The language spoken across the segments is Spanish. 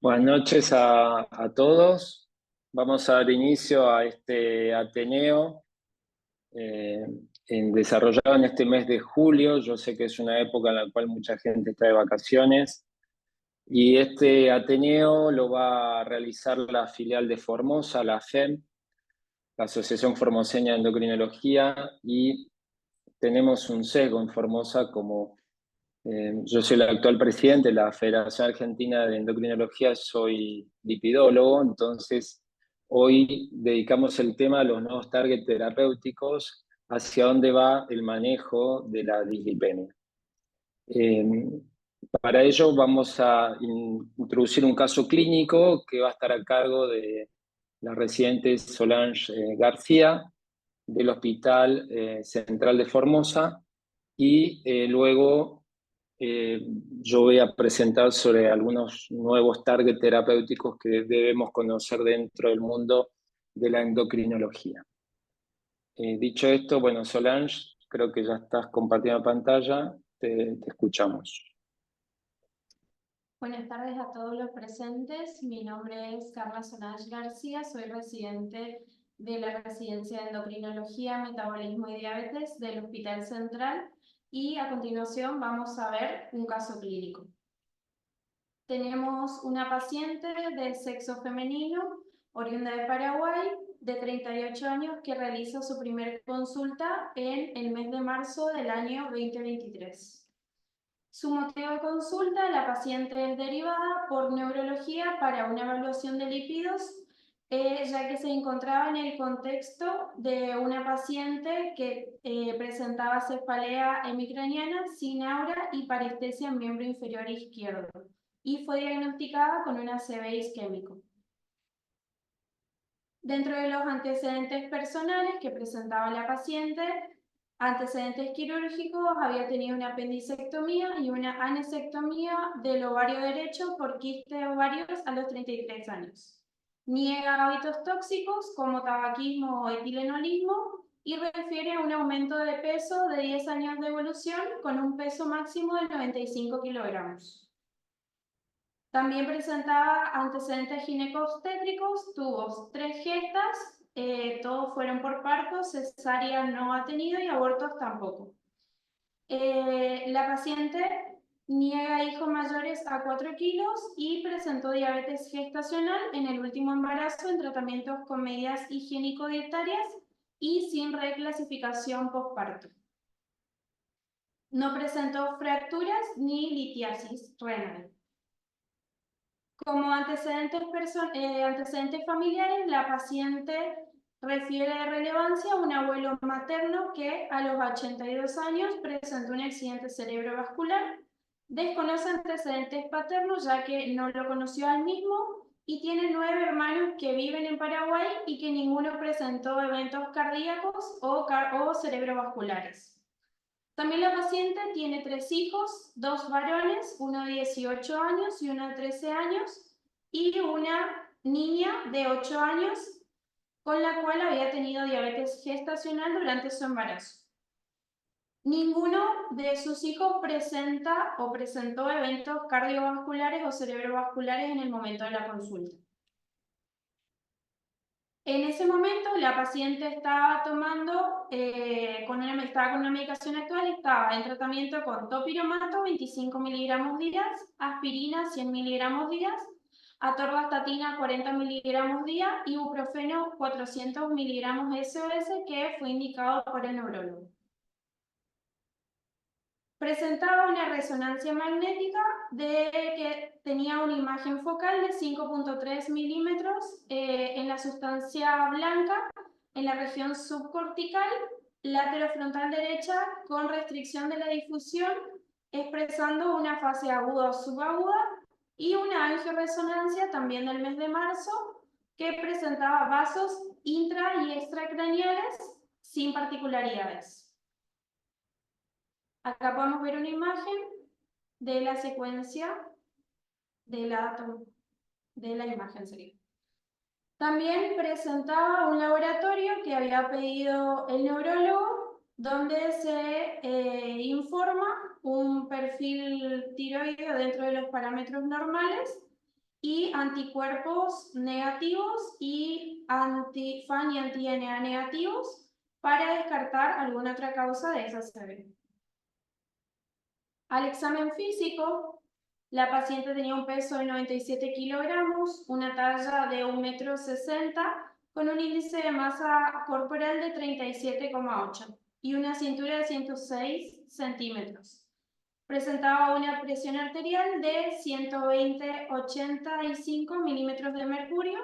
Buenas noches a todos. Vamos a dar inicio a este Ateneo eh, desarrollado en este mes de julio. Yo sé que es una época en la cual mucha gente está de vacaciones y este Ateneo lo va a realizar la filial de Formosa, la AFEM, la Asociación Formoseña de Endocrinología, y tenemos un sesgo en Formosa como yo soy el actual presidente de la Federación Argentina de Endocrinología, soy lipidólogo, entonces hoy dedicamos el tema a los nuevos targets terapéuticos, hacia dónde va el manejo de la dislipemia. Eh, para ello vamos a introducir un caso clínico que va a estar a cargo de la residente Solange García del Hospital Central de Formosa y luego eh, yo voy a presentar sobre algunos nuevos targets terapéuticos que debemos conocer dentro del mundo de la endocrinología. Dicho esto, bueno, Solange, creo que ya estás compartiendo pantalla, te escuchamos. Buenas tardes a todos los presentes. Mi nombre es Carla Solange García, soy residente de la Residencia de Endocrinología, Metabolismo y Diabetes del Hospital Central y a continuación vamos a ver un caso clínico. Tenemos una paciente de sexo femenino, oriunda de Paraguay, de 38 años, que realiza su primera consulta en el mes de marzo del año 2023. Su motivo de consulta: la paciente es derivada por neurología para una evaluación de lípidos, ya que se encontraba en el contexto de una paciente que presentaba cefalea hemicraniana sin aura y parestesia en miembro inferior izquierdo, y fue diagnosticada con un ACV isquémico. Dentro de los antecedentes personales que presentaba la paciente, antecedentes quirúrgicos, había tenido una apendicectomía y una anesectomía del ovario derecho por quiste de ovarios a los 33 años. Niega hábitos tóxicos como tabaquismo o etilenolismo y refiere a un aumento de peso de 10 años de evolución con un peso máximo de 95 kilogramos. También presentaba antecedentes ginecobstétricos, tuvo 3 gestas, todos fueron por parto, cesárea no ha tenido y abortos tampoco. La paciente niega hijos mayores a 4 kilos y presentó diabetes gestacional en el último embarazo en tratamientos con medidas higiénico-dietarias y sin reclasificación postparto. No presentó fracturas ni litiasis renal. Como antecedentes familiares, la paciente refiere de relevancia a un abuelo materno que a los 82 años presentó un accidente cerebrovascular. Desconoce antecedentes paternos ya que no lo conoció al mismo y tiene 9 hermanos que viven en Paraguay y que ninguno presentó eventos cardíacos o cerebrovasculares. También la paciente tiene 3 hijos, 2 varones, uno de 18 años y uno de 13 años, y una niña de 8 años, con la cual había tenido diabetes gestacional durante su embarazo. Ninguno de sus hijos presenta o presentó eventos cardiovasculares o cerebrovasculares en el momento de la consulta. En ese momento la paciente estaba tomando, con una medicación actual, estaba en tratamiento con topiromato 25 miligramos días, aspirina 100 miligramos días, atorvastatina 40 miligramos día y ibuprofeno 400 miligramos SOS, que fue indicado por el neurólogo. Presentaba una resonancia magnética que tenía una imagen focal de 5.3 milímetros en la sustancia blanca, en la región subcortical, laterofrontal derecha, con restricción de la difusión, expresando una fase aguda o subaguda, y una angioresonancia también del mes de marzo, que presentaba vasos intra y extracraneales sin particularidades. Acá podemos ver una imagen de la secuencia de la imagen. También presentaba un laboratorio que había pedido el neurólogo, donde se informa un perfil tiroideo dentro de los parámetros normales y anticuerpos negativos y anti-FAN y anti-NA negativos para descartar alguna otra causa de esa CB. Al examen físico, la paciente tenía un peso de 97 kilogramos, una talla de 1,60 m, con un índice de masa corporal de 37,8 y una cintura de 106 centímetros. Presentaba una presión arterial de 120/85 milímetros de mercurio.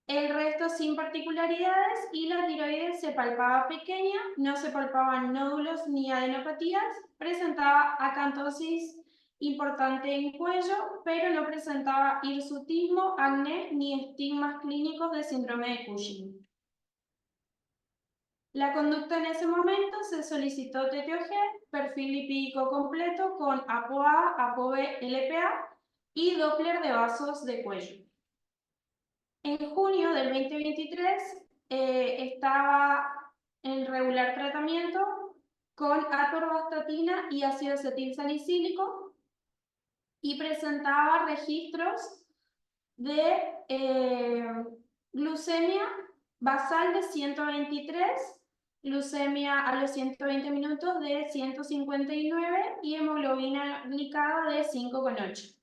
El resto sin particularidades, y la tiroides se palpaba pequeña, no se palpaban nódulos ni adenopatías, presentaba acantosis importante en cuello, pero no presentaba hirsutismo, acné ni estigmas clínicos de síndrome de Cushing. La conducta en ese momento se solicitó TTOG, perfil lipídico completo con ApoA, ApoB, LPA y Doppler de vasos de cuello. En junio del 2023 estaba en regular tratamiento con atorvastatina y ácido acetilsalicílico y presentaba registros de glucemia basal de 123, glucemia a los 120 minutos de 159 y hemoglobina glicada de 5,8.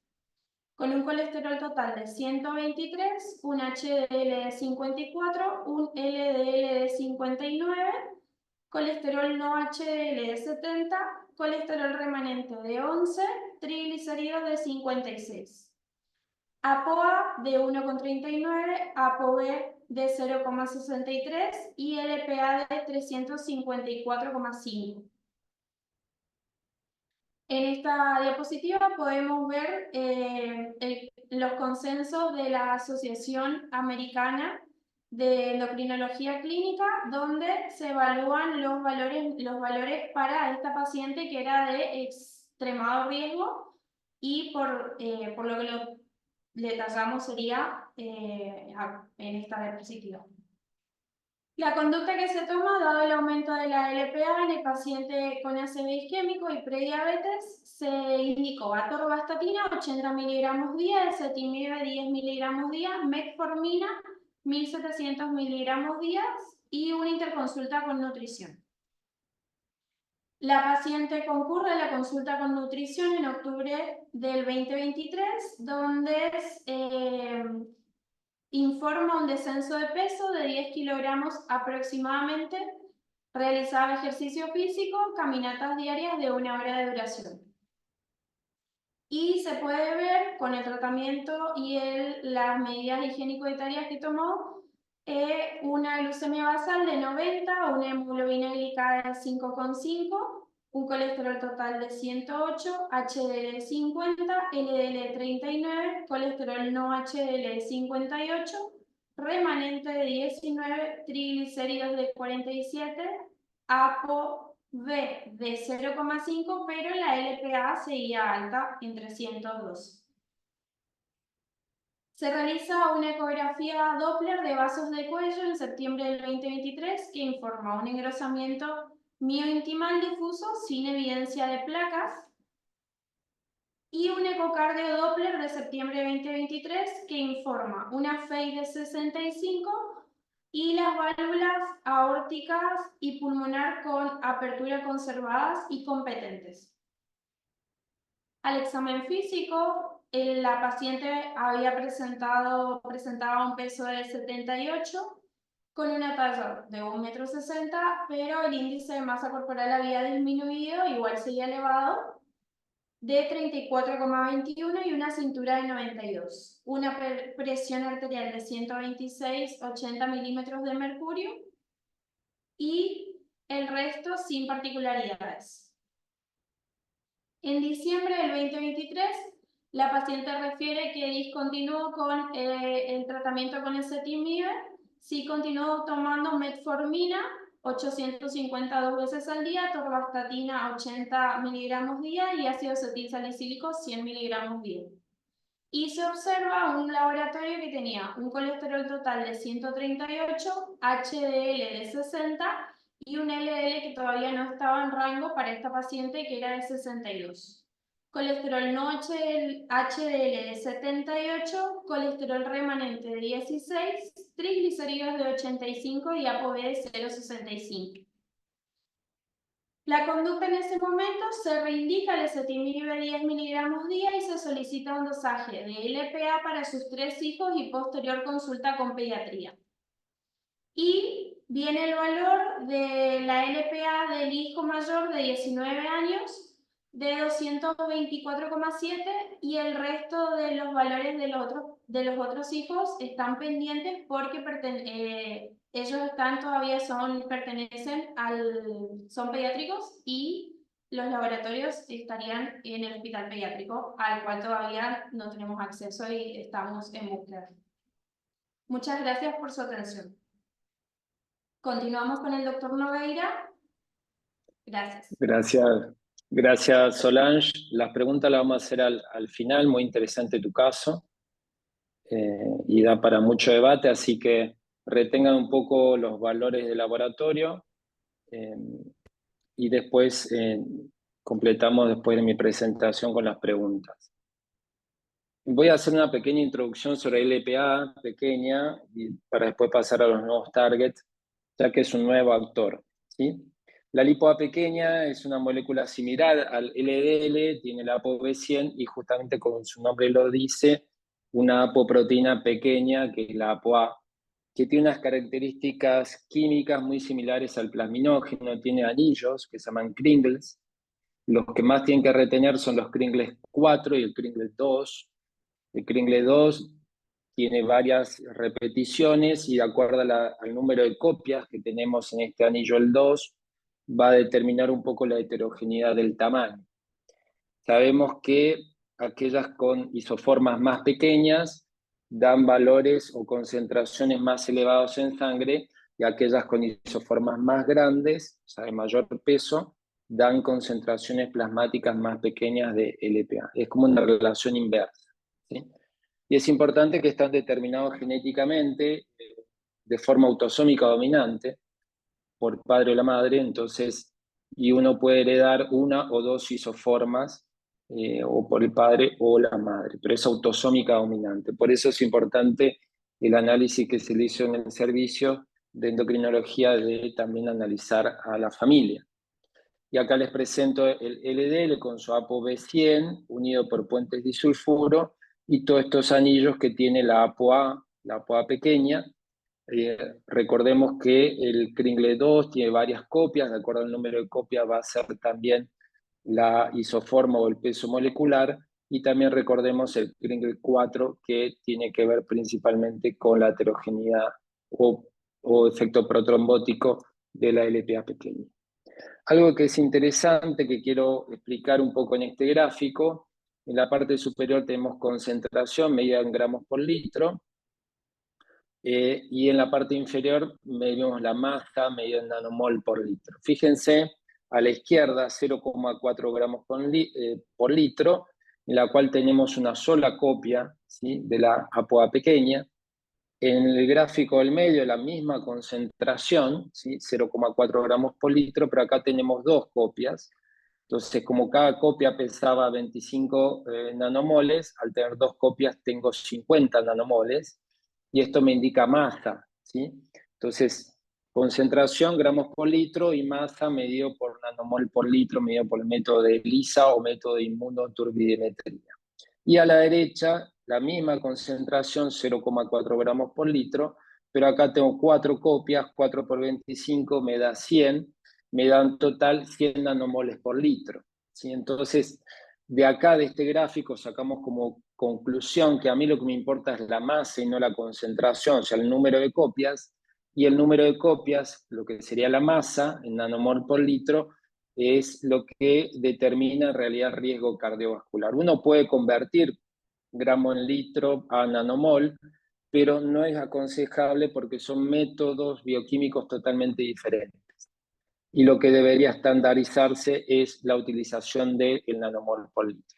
Con un colesterol total de 123, un HDL de 54, un LDL de 59, colesterol no HDL de 70, colesterol remanente de 11, triglicéridos de 56. ApoA de 1,39, ApoB de 0,63 y LPA de 354,5. En esta diapositiva podemos ver los consensos de la Asociación Americana de Endocrinología Clínica, donde se evalúan los valores para esta paciente que era de extremado riesgo, y por lo que lo detallamos sería en esta diapositiva. La conducta que se toma, dado el aumento de la LPA en el paciente con ACV isquémico y prediabetes, se indicó atorvastatina 80 miligramos día, ezetimibe 10 miligramos día, metformina 1700 miligramos día y una interconsulta con nutrición. La paciente concurre a la consulta con nutrición en octubre del 2023, donde informa un descenso de peso de 10 kilogramos aproximadamente, realizaba ejercicio físico, caminatas diarias de 1 hora de duración. Y se puede ver con el tratamiento y las medidas higiénico-dietarias que tomó, una glucemia basal de 90, una hemoglobina glicada de 5,5, un colesterol total de 108, HDL de 50, LDL de 39, colesterol no HDL de 58, remanente de 19, triglicéridos de 47, ApoB de 0,5, pero la LPA seguía alta en 302. Se realiza una ecografía Doppler de vasos de cuello en septiembre del 2023 que informa un engrosamiento miointimal difuso sin evidencia de placas, y un ecocardio Doppler de septiembre de 2023 que informa una FEI de 65 y las válvulas aórticas y pulmonar con apertura conservadas y competentes. Al examen físico, la paciente presentaba un peso de 78 con una talla de 1,60 m, pero el índice de masa corporal había disminuido, igual seguía elevado, de 34,21 y una cintura de 92. Una presión arterial de 126/80 milímetros de mercurio y el resto sin particularidades. En diciembre del 2023, la paciente refiere que discontinuó con el tratamiento con ezetimibe, sí continuó tomando metformina 852 veces al día, atorvastatina 80 miligramos día y ácido acetilsalicílico 100 miligramos día. Y se observa un laboratorio que tenía un colesterol total de 138, HDL de 60 y un LDL que todavía no estaba en rango para esta paciente, que era de 62. colesterol no HDL de 78, colesterol remanente de 16, triglicéridos de 85 y ApoB de 0,65. La conducta en ese momento se reindica el ezetimibe de 10 miligramos día y se solicita un dosaje de LPA para sus 3 hijos y posterior consulta con pediatría. Y viene el valor de la LPA del hijo mayor de 19 años de 224,7 y el resto de los valores de los otros hijos están pendientes porque ellos son pediátricos y los laboratorios estarían en el hospital pediátrico, al cual todavía no tenemos acceso y estamos en búsqueda. Muchas gracias por su atención. Continuamos con el doctor Nogueira. Gracias. Gracias Solange. Las preguntas las vamos a hacer al final, muy interesante tu caso, y da para mucho debate, así que retengan un poco los valores de laboratorio, y después completamos después de mi presentación con las preguntas. Voy a hacer una pequeña introducción sobre LPA pequeña para después pasar a los nuevos targets, ya que es un nuevo actor, ¿sí? La lipoA pequeña es una molécula similar al LDL, tiene la ApoB100 y justamente como su nombre lo dice, una apoproteína pequeña que es la ApoA, que tiene unas características químicas muy similares al plasminógeno, tiene anillos que se llaman Kringles. Los que más tienen que retener son los Kringles 4 y el Kringle 2. El Kringle 2 tiene varias repeticiones y de acuerdo al número de copias que tenemos en este anillo el 2, va a determinar un poco la heterogeneidad del tamaño. Sabemos que aquellas con isoformas más pequeñas dan valores o concentraciones más elevados en sangre y aquellas con isoformas más grandes, o sea, de mayor peso, dan concentraciones plasmáticas más pequeñas de LPA. Es como una relación inversa, ¿sí? Y es importante que están determinados genéticamente de forma autosómica dominante por padre o la madre, entonces, y uno puede heredar una o dos isoformas o por el padre o la madre, pero es autosómica dominante. Por eso es importante el análisis que se le hizo en el servicio de endocrinología de también analizar a la familia. Y acá les presento el LDL con su ApoB100 unido por puentes disulfuro y todos estos anillos que tiene la ApoA pequeña. Recordemos que el Kringle 2 tiene varias copias, de acuerdo al número de copias va a ser también la isoforma o el peso molecular, y también recordemos el Kringle 4 que tiene que ver principalmente con la heterogeneidad o efecto protrombótico de la LPA pequeña. Algo que es interesante que quiero explicar un poco en este gráfico, en la parte superior tenemos concentración medida en gramos por litro, y en la parte inferior medimos la masa medida en nanomol por litro. Fíjense, a la izquierda 0,4 gramos por litro, en la cual tenemos una sola copia, ¿sí?, de la ApoA pequeña. En el gráfico del medio la misma concentración, ¿sí?, 0,4 gramos por litro, pero acá tenemos dos copias. Entonces, como cada copia pesaba 25 nanomoles, al tener dos copias tengo 50 nanomoles, y esto me indica masa, ¿sí? Entonces, concentración, gramos por litro, y masa medido por nanomol por litro, medido por el método de ELISA o método de inmunoturbidimetría. Y a la derecha, la misma concentración, 0,4 gramos por litro, pero acá tengo cuatro copias, 4 por 25 me da 100, me dan total 100 nanomoles por litro, ¿sí? Entonces, de acá, de este gráfico, sacamos como conclusión que a mí lo que me importa es la masa y no la concentración, o sea, el número de copias, y el número de copias, lo que sería la masa en nanomol por litro, es lo que determina en realidad el riesgo cardiovascular. Uno puede convertir gramo en litro a nanomol, pero no es aconsejable porque son métodos bioquímicos totalmente diferentes. Y lo que debería estandarizarse es la utilización del nanomol por litro.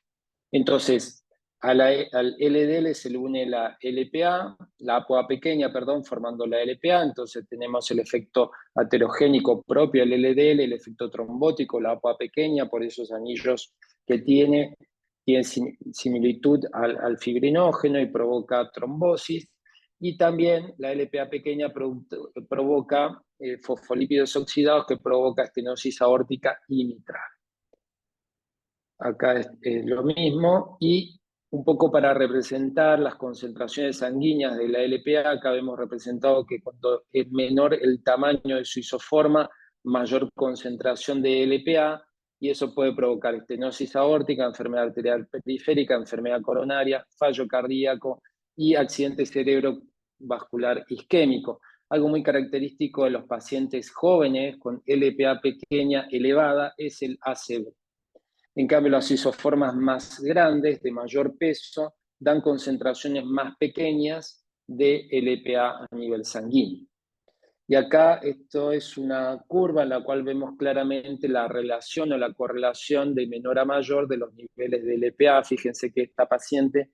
Entonces, al LDL se le une la LPA, la ApoA pequeña, perdón, formando la LPA, entonces tenemos el efecto aterogénico propio del LDL, el efecto trombótico, la ApoA pequeña, por esos anillos que tiene, tiene similitud al fibrinógeno y provoca trombosis. Y también la LPA pequeña provoca fosfolípidos oxidados que provoca estenosis aórtica y mitral. Acá es lo mismo, y un poco para representar las concentraciones sanguíneas de la LPA, acá hemos representado que cuando es menor el tamaño de su isoforma, mayor concentración de LPA, y eso puede provocar estenosis aórtica, enfermedad arterial periférica, enfermedad coronaria, fallo cardíaco y accidente cerebrovascular isquémico. Algo muy característico de los pacientes jóvenes con LPA pequeña elevada es el ACV. En cambio, las isoformas más grandes, de mayor peso, dan concentraciones más pequeñas de LPA a nivel sanguíneo. Y acá esto es una curva en la cual vemos claramente la relación o la correlación de menor a mayor de los niveles de LPA. Fíjense que esta paciente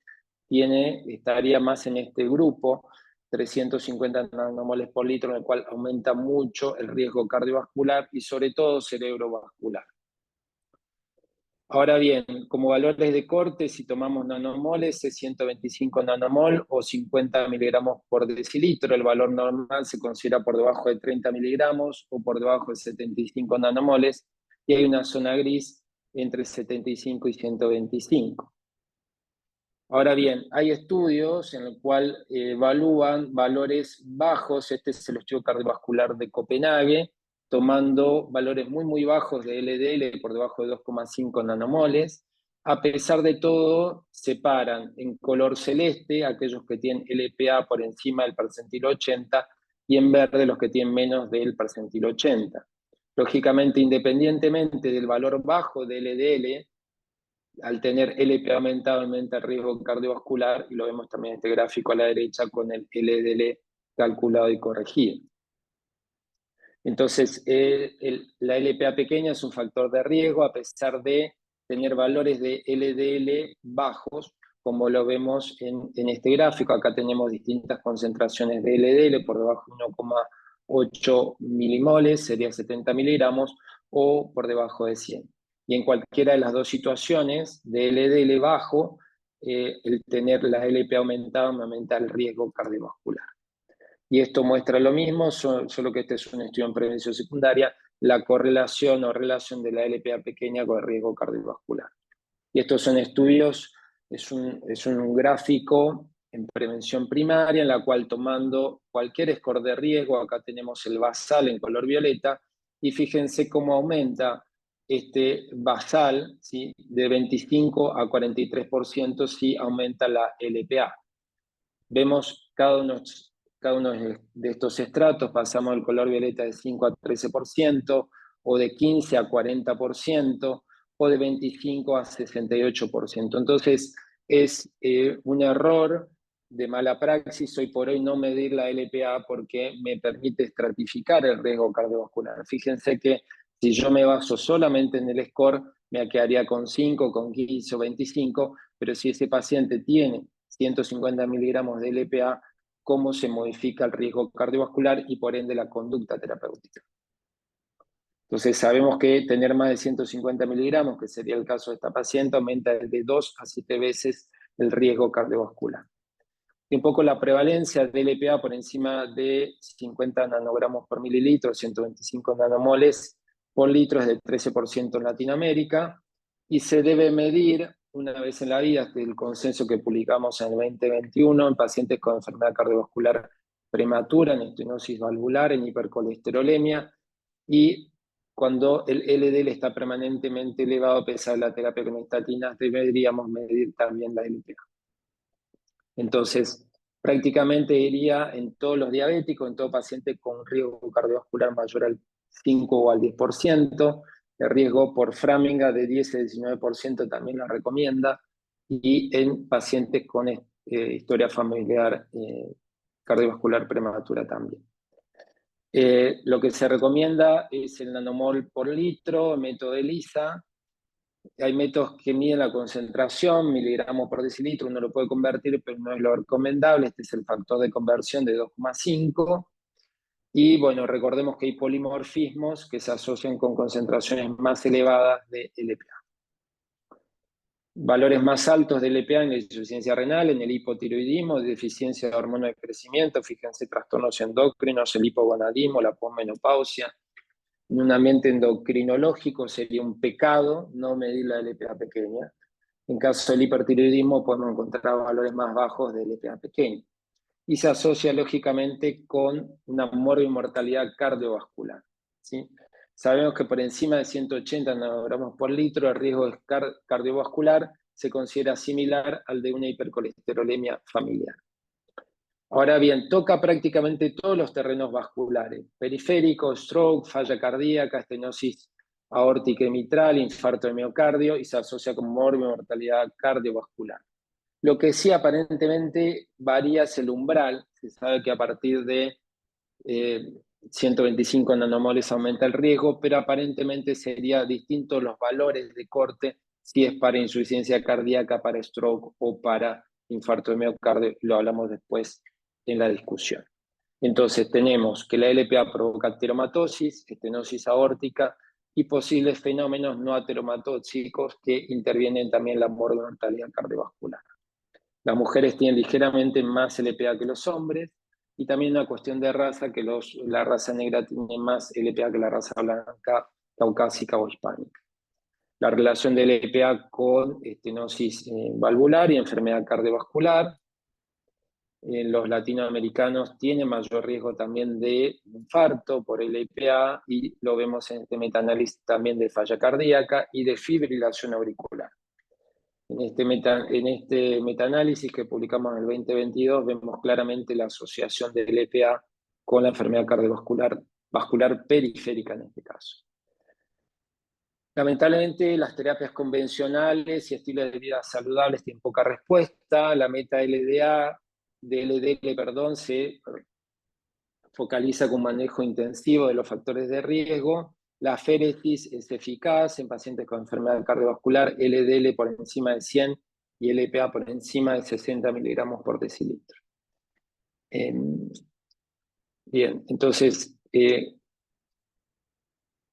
estaría más en este grupo, 350 nanomoles por litro, en el cual aumenta mucho el riesgo cardiovascular y sobre todo cerebrovascular. Ahora bien, como valores de corte, si tomamos nanomoles, es 125 nanomol o 50 miligramos por decilitro. El valor normal se considera por debajo de 30 miligramos o por debajo de 75 nanomoles, y hay una zona gris entre 75 y 125. Ahora bien, hay estudios en los cuales evalúan valores bajos. Este es el estudio cardiovascular de Copenhague, tomando valores muy bajos de LDL por debajo de 2,5 nanomoles. A pesar de todo, separan en color celeste aquellos que tienen LPA por encima del percentil 80 y en verde los que tienen menos del percentil 80. Lógicamente, independientemente del valor bajo de LDL, al tener LPA aumentado, aumenta el riesgo cardiovascular, y lo vemos también en este gráfico a la derecha con el LDL calculado y corregido. Entonces, la LPA pequeña es un factor de riesgo a pesar de tener valores de LDL bajos, como lo vemos en este gráfico. Acá tenemos distintas concentraciones de LDL por debajo de 1,8 milimoles, sería 70 miligramos, o por debajo de 100. Y en cualquiera de las dos situaciones de LDL bajo, el tener la LPA aumentada me aumenta el riesgo cardiovascular. Y esto muestra lo mismo, solo que este es un estudio en prevención secundaria, la correlación o relación de la LPA pequeña con el riesgo cardiovascular. Y estos son estudios, es un gráfico en prevención primaria, en la cual tomando cualquier score de riesgo, acá tenemos el basal en color violeta, y fíjense cómo aumenta este basal, ¿sí?, de 25 a 43% si aumenta la LPA. Vemos cada uno de estos estratos, pasamos del color violeta de 5 a 13%, o de 15 a 40%, o de 25 a 68%. Entonces, es un error de mala praxis hoy por hoy no medir la LPA, porque me permite estratificar el riesgo cardiovascular. Fíjense que si yo me baso solamente en el score, me quedaría con 5, con 15 o 25, pero si ese paciente tiene 150 miligramos de LPA, cómo se modifica el riesgo cardiovascular y por ende la conducta terapéutica. Entonces sabemos que tener más de 150 miligramos, que sería el caso de esta paciente, aumenta de 2 a 7 veces el riesgo cardiovascular. Y un poco la prevalencia de LPA por encima de 50 nanogramos por mililitro, 125 nanomoles por litro, es del 13% en Latinoamérica, y se debe medir una vez en la vida, este es el consenso que publicamos en el 2021, en pacientes con enfermedad cardiovascular prematura, en estenosis valvular, en hipercolesterolemia, y cuando el LDL está permanentemente elevado a pesar de la terapia con estatinas, deberíamos medir también la LPA. Entonces, prácticamente iría en todos los diabéticos, en todo paciente con riesgo cardiovascular mayor al 5 o al 10%, el riesgo por Framingham de 10 a 19% también la recomienda, y en pacientes con historia familiar cardiovascular prematura también. Lo que se recomienda es el nanomol por litro, método ELISA. Hay métodos que miden la concentración, miligramos por decilitro, uno lo puede convertir, pero no es lo recomendable. Este es el factor de conversión de 2,5. Y bueno, recordemos que hay polimorfismos que se asocian con concentraciones más elevadas de LPA. valores más altos de LPA en la insuficiencia renal, en el hipotiroidismo, deficiencia de hormona de crecimiento, fíjense, trastornos endocrinos, el hipogonadismo, la posmenopausia. En un ambiente endocrinológico sería un pecado no medir la LPA pequeña. En caso del hipertiroidismo podemos encontrar valores más bajos de LPA pequeña. Y se asocia lógicamente con una morbimortalidad cardiovascular, ¿sí? Sabemos que por encima de 180 nanogramos por litro el riesgo cardiovascular se considera similar al de una hipercolesterolemia familiar. Ahora bien, toca prácticamente todos los terrenos vasculares: periférico, stroke, falla cardíaca, estenosis aórtica y mitral, infarto de miocardio, y se asocia con morbimortalidad cardiovascular. Lo que sí aparentemente varía es el umbral. Se sabe que a partir de 125 nanomoles aumenta el riesgo, pero aparentemente serían distintos los valores de corte si es para insuficiencia cardíaca, para stroke o para infarto de miocardio. Lo hablamos después en la discusión. Entonces tenemos que la LPA provoca ateromatosis, estenosis aórtica y posibles fenómenos no ateromatóxicos que intervienen también en la mortalidad cardiovascular. Las mujeres tienen ligeramente más LPA que los hombres, y también una cuestión de raza, que la raza negra tiene más LPA que la raza blanca, caucásica o hispánica. La relación de LPA con estenosis valvular y enfermedad cardiovascular. Los latinoamericanos tienen mayor riesgo también de infarto por LPA, y lo vemos en este metaanálisis también de falla cardíaca y de fibrilación auricular. En este metaanálisis que publicamos en el 2022 vemos claramente la asociación del LPA con la enfermedad vascular periférica en este caso. Lamentablemente, las terapias convencionales y estilos de vida saludables tienen poca respuesta. La meta LDL, se focaliza con manejo intensivo de los factores de riesgo. La féresis es eficaz en pacientes con enfermedad cardiovascular, LDL por encima de 100 y LPA por encima de 60 miligramos por decilitro. Bien, entonces,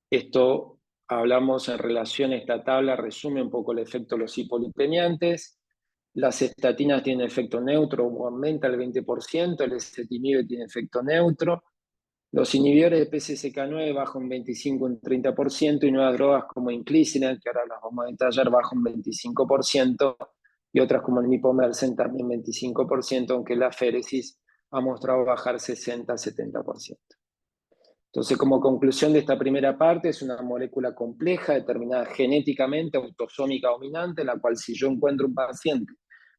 esto hablamos en relación a esta tabla, resume un poco el efecto de los hipolipemiantes. Las estatinas tienen efecto neutro o aumenta el 20%, el ezetimibe tiene efecto neutro. Los inhibidores de PCSK9 bajan un 25 un 30%, y nuevas drogas como inclisiran, que ahora las vamos a detallar, bajan un 25%, y otras como el mipomersen también 25%, aunque la féresis ha mostrado bajar 60-70%. Entonces, como conclusión de esta primera parte, es una molécula compleja, determinada genéticamente, autosómica dominante, en la cual si yo encuentro un paciente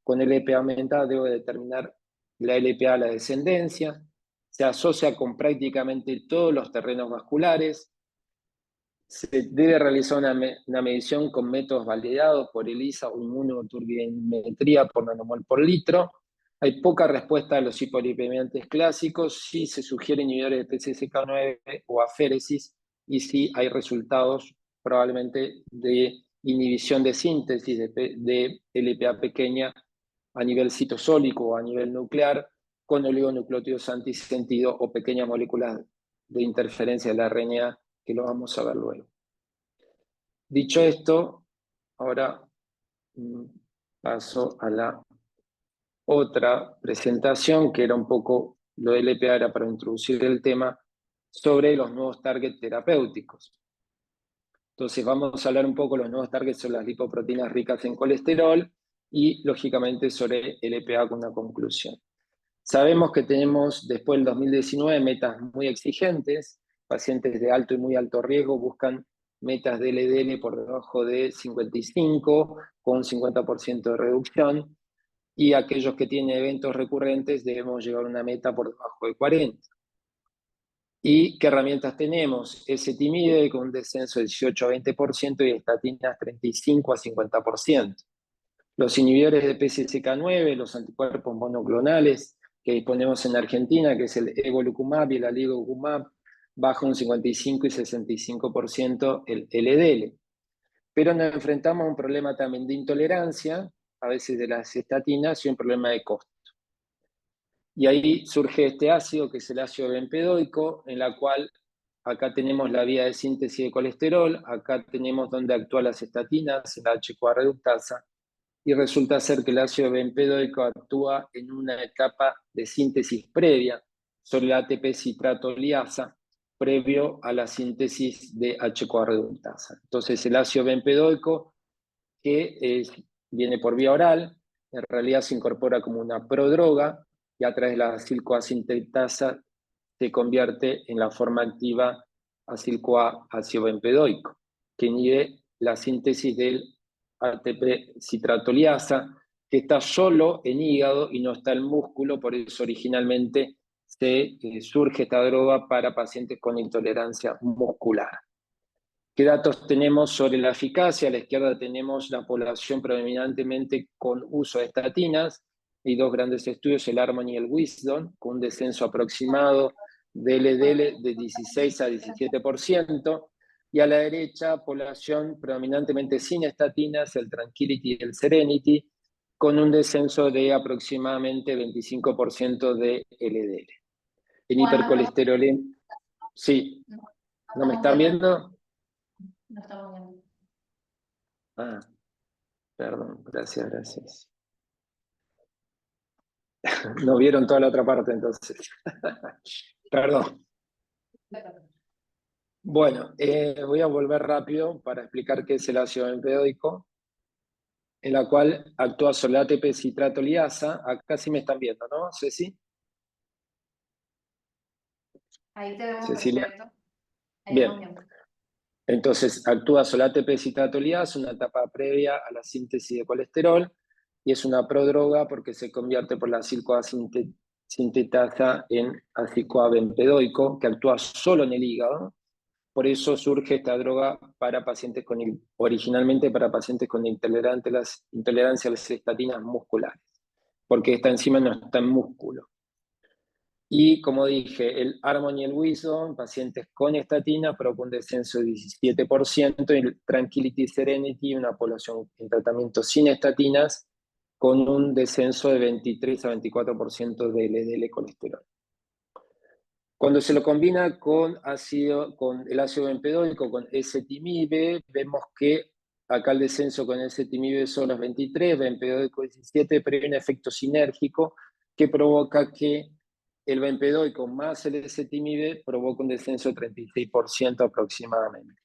con LPA aumentada, debo determinar la LPA a la descendencia. Se asocia con prácticamente todos los terrenos vasculares. Se debe realizar una medición con métodos validados por ELISA o inmunoturbimetría por nanomol por litro. Hay poca respuesta a los hipolipemiantes clásicos. Sí se sugieren inhibidores de PCSK9 o aféresis, y sí hay resultados probablemente de inhibición de síntesis de LPA pequeña a nivel citosólico o a nivel nuclear, con oligonucleótidos antisentido o pequeñas moléculas de interferencia del RNA, que lo vamos a ver luego. Dicho esto, ahora paso a la otra presentación, que era un poco, lo del LPA era para introducir el tema sobre los nuevos targets terapéuticos. Entonces vamos a hablar un poco, los nuevos targets son las lipoproteínas ricas en colesterol, y lógicamente sobre LPA con una conclusión. Sabemos que tenemos, después del 2019, metas muy exigentes. Pacientes de alto y muy alto riesgo buscan metas de LDL por debajo de 55, con un 50% de reducción, y aquellos que tienen eventos recurrentes debemos llevar una meta por debajo de 40. ¿Y qué herramientas tenemos? Ezetimibe con un descenso del 18-20% y estatinas 35-50%. Los inhibidores de PCSK9, los anticuerpos monoclonales que disponemos en Argentina, que es el evolocumab y el aligocumab, baja un 55 y 65% el LDL. Pero nos enfrentamos a un problema también de intolerancia, a veces de las estatinas, y un problema de costo. Y ahí surge este ácido, que es el ácido bempedoico, en la cual acá tenemos la vía de síntesis de colesterol, acá tenemos donde actúan las estatinas, la H-CoA reductasa, y resulta ser que el ácido bempedóico actúa en una etapa de síntesis previa sobre la ATP citratoliasa, previo a la síntesis de H-CoA reductasa. Entonces el ácido bempedóico, que viene por vía oral, en realidad se incorpora como una prodroga y a través de la acil-CoA sintetasa se convierte en la forma activa acil-CoA ácido bempedóico, que inhibe la síntesis del ATP citratoliasa, que está solo en hígado y no está en músculo, por eso originalmente surge esta droga para pacientes con intolerancia muscular. ¿Qué datos tenemos sobre la eficacia? A la izquierda tenemos la población predominantemente con uso de estatinas, y dos grandes estudios, el Harmony y el Wisdom, con un descenso aproximado de LDL de 16 a 17%, y a la derecha, población predominantemente sin estatinas, el Tranquility y el Serenity, con un descenso de aproximadamente 25% de LDL. En hipercolesterolemia, sí, ¿no me están viendo? No estamos viendo. Ah, perdón, gracias. No vieron toda la otra parte, entonces. Perdón. Bueno, voy a volver rápido para explicar qué es el ácido bempedóico, en la cual actúa sobre la ATP citratoliasa. Acá sí me están viendo, ¿no, Ceci? Ahí te vemos Cecilia. perfecto. Ahí Bien. Entonces, actúa sobre la ATP citratoliasa, una etapa previa a la síntesis de colesterol, y es una prodroga porque se convierte por la acil-CoA sintetasa en acil-CoA bempedóico, que actúa solo en el hígado. Por eso surge esta droga para pacientes originalmente para pacientes con intolerancia a las estatinas musculares, porque esta enzima no está en músculo. Y como dije, el Harmony y el Wisdom, pacientes con estatina, provoca un descenso de 17%, y el Tranquility Serenity, una población en tratamiento sin estatinas, con un descenso de 23 a 24% de LDL colesterol. Cuando se lo combina con el ácido bempedóico, con ezetimibe, vemos que acá el descenso con ezetimibe son los 23, bempedóico 17, pero hay un efecto sinérgico que provoca que el bempedóico más el ezetimibe provoca un descenso de 36% aproximadamente.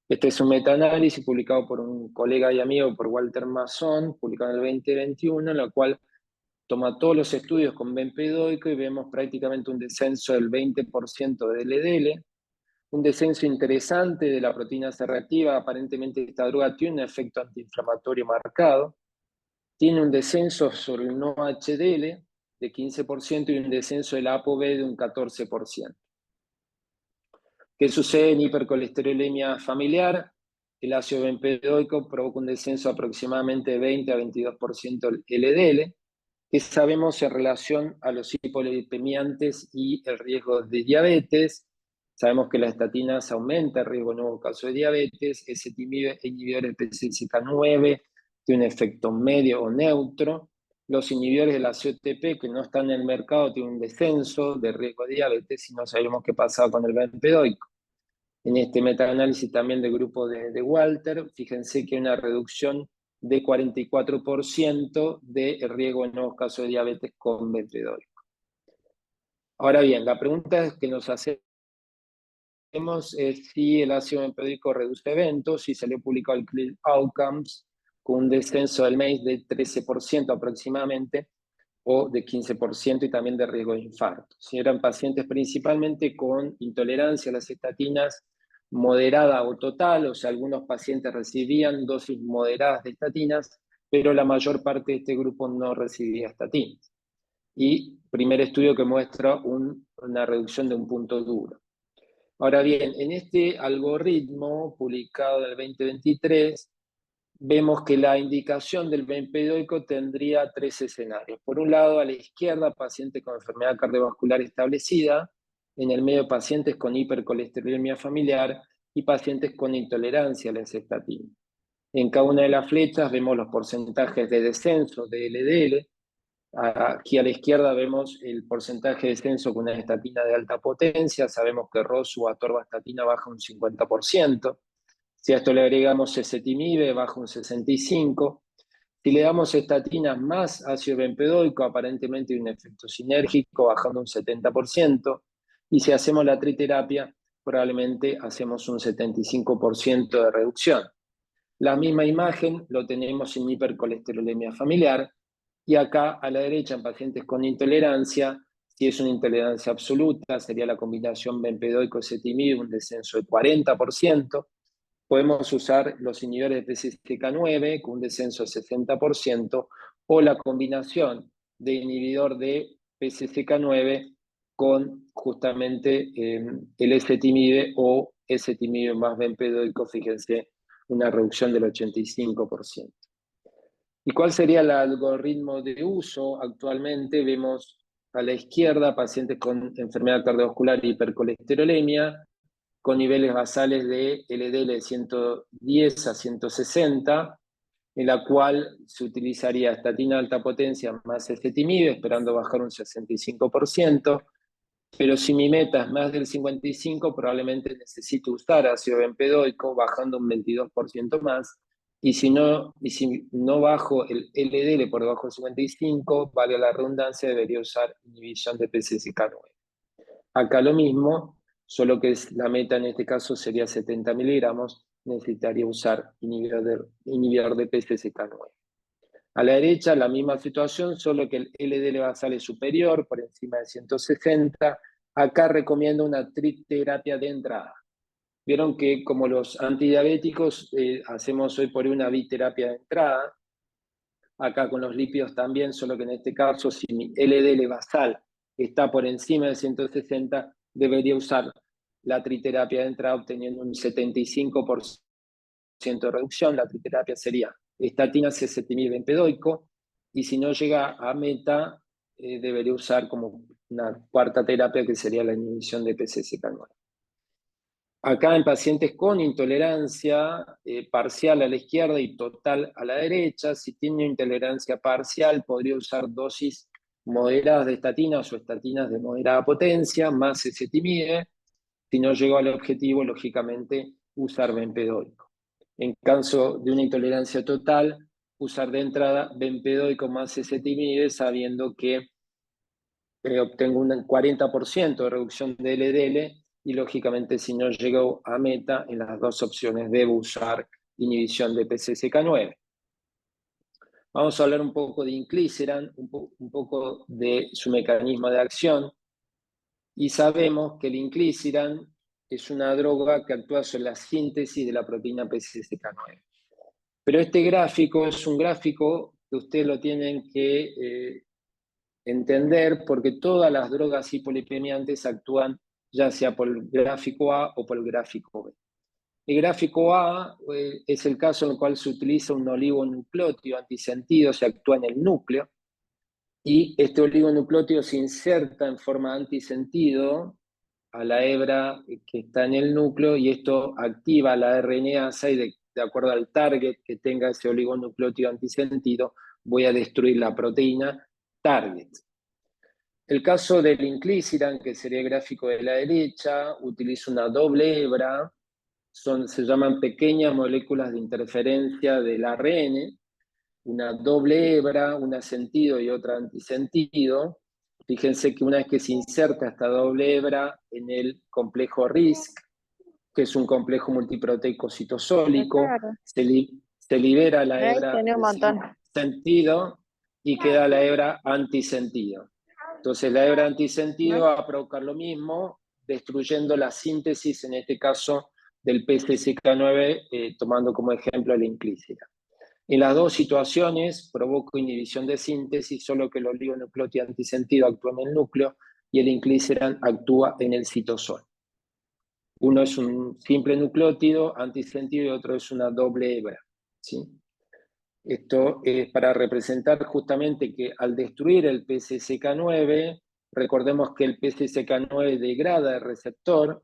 Este es un metaanálisis publicado por un colega y amigo, por Walter Mason, publicado en el 2021, en la cual toma todos los estudios con bempedóico y vemos prácticamente un descenso del 20% de LDL, un descenso interesante de la proteína C reactiva. Aparentemente esta droga tiene un efecto antiinflamatorio marcado, tiene un descenso sobre el no HDL de 15% y un descenso del ApoB de un 14%. ¿Qué sucede en hipercolesterolemia familiar? El ácido bempedóico provoca un descenso aproximadamente de 20 a 22% del LDL, que sabemos en relación a los hipolipemiantes y el riesgo de diabetes. Sabemos que las estatinas aumenta el riesgo de nuevo caso de diabetes, inhibidores de PCSK9 tiene un efecto medio o neutro. Los inhibidores de la COTP que no están en el mercado tienen un descenso de riesgo de diabetes y no sabemos qué pasa con el bempedóico. En este metaanálisis también del grupo de Walter, fíjense que hay una reducción de 44% del riesgo en nuevos casos de diabetes con bempedóico. Ahora bien, la pregunta que nos hacemos es si el ácido bempedóico reduce eventos, si se le publicó el Clear Outcomes con un descenso del MACE de 13% aproximadamente, o de 15% y también de riesgo de infarto. Si eran pacientes principalmente con intolerancia a las estatinas moderada o total, o sea, algunos pacientes recibían dosis moderadas de estatinas, pero la mayor parte de este grupo no recibía estatinas. Y primer estudio que muestra una reducción de un punto duro. Ahora bien, en este algoritmo publicado en el 2023, vemos que la indicación del bempedóico tendría tres escenarios. Por un lado, a la izquierda, pacientes con enfermedad cardiovascular establecida, en el medio, pacientes con hipercolesterolemia familiar y pacientes con intolerancia a las estatinas. En cada una de las flechas vemos los porcentajes de descenso de LDL. Aquí a la izquierda vemos el porcentaje de descenso con una estatina de alta potencia. Sabemos que rosu o atorvastatina baja un 50%. Si a esto le agregamos ezetimibe, baja un 65%. Si le damos estatinas más ácido bempedoico, aparentemente hay un efecto sinérgico, bajando un 70%, y si hacemos la triterapia, probablemente hacemos un 75% de reducción. La misma imagen lo tenemos en hipercolesterolemia familiar, y acá a la derecha en pacientes con intolerancia, si es una intolerancia absoluta, sería la combinación bempedoico-ezetimibe, un descenso de 40%. Podemos usar los inhibidores de PCSK9 con un descenso de 60%, o la combinación de inhibidor de PCSK9 con justamente el ezetimibe o ezetimibe más bempedoico, fíjense, una reducción del 85%. ¿Y cuál sería el algoritmo de uso? Actualmente vemos a la izquierda pacientes con enfermedad cardiovascular y hipercolesterolemia, con niveles basales de LDL de 110 a 160, en la cual se utilizaría estatina de alta potencia más ezetimibe, esperando bajar un 65%, pero si mi meta es más del 55, probablemente necesito usar ácido bempedoico, bajando un 22% más, y si no bajo el LDL por debajo del 55, vale la redundancia, debería usar inhibición de PCSK9. Acá lo mismo, solo que la meta en este caso sería 70 miligramos, necesitaría usar inhibidor de PCSK9. A la derecha la misma situación, solo que el LDL basal es superior, por encima de 160. Acá recomiendo una triterapia de entrada. Vieron que como los antidiabéticos hacemos hoy por hoy una biterapia de entrada. Acá con los lípidos también, solo que en este caso si mi LDL basal está por encima de 160, debería usar la triterapia de entrada obteniendo un 75% de reducción. La triterapia sería estatina, ezetimibe, bempedoico, y si no llega a meta, debería usar como una cuarta terapia que sería la inhibición de PCSK9. Acá en pacientes con intolerancia parcial a la izquierda y total a la derecha, si tiene intolerancia parcial, podría usar dosis moderadas de estatinas o estatinas de moderada potencia, más ezetimibe. Si no llegó al objetivo, lógicamente, usar bempedoico. En caso de una intolerancia total, usar de entrada bempedoico más ezetimibe, sabiendo que obtengo un 40% de reducción de LDL, y lógicamente si no llego a meta, en las dos opciones debo usar inhibición de PCSK9. Vamos a hablar un poco de inclisiran, un poco de su mecanismo de acción, y sabemos que el inclisiran es una droga que actúa sobre la síntesis de la proteína PCSK9. Pero este gráfico es un gráfico que ustedes lo tienen que entender, porque todas las drogas hipolipemiantes actúan ya sea por el gráfico A o por el gráfico B. El gráfico A es el caso en el cual se utiliza un oligonucleótido antisentido, se actúa en el núcleo, y este oligonucleótido se inserta en forma antisentido a la hebra que está en el núcleo, y esto activa la RNasa, y de acuerdo al target que tenga ese oligonucleótido antisentido, voy a destruir la proteína target. El caso del inclisiran, que sería el gráfico de la derecha, utiliza una doble hebra, se llaman pequeñas moléculas de interferencia del ARN, una doble hebra, una sentido y otra antisentido. Fíjense que una vez que se inserta esta doble hebra en el complejo RISC, que es un complejo multiproteico citosólico, Claro, se libera la ahí hebra tiene un de montón. sentido y queda la hebra antisentido. Entonces la hebra antisentido ¿No? va a provocar lo mismo, destruyendo la síntesis, en este caso, del PCSK9, tomando como ejemplo el inclisiran. En las dos situaciones provoca inhibición de síntesis, solo que el oligonucleótido antisentido actúa en el núcleo y el inclisiran actúa en el citosol. Uno es un simple nucleótido antisentido y otro es una doble hebra, ¿sí? Esto es para representar justamente que al destruir el PCSK9, recordemos que el PCSK9 degrada el receptor.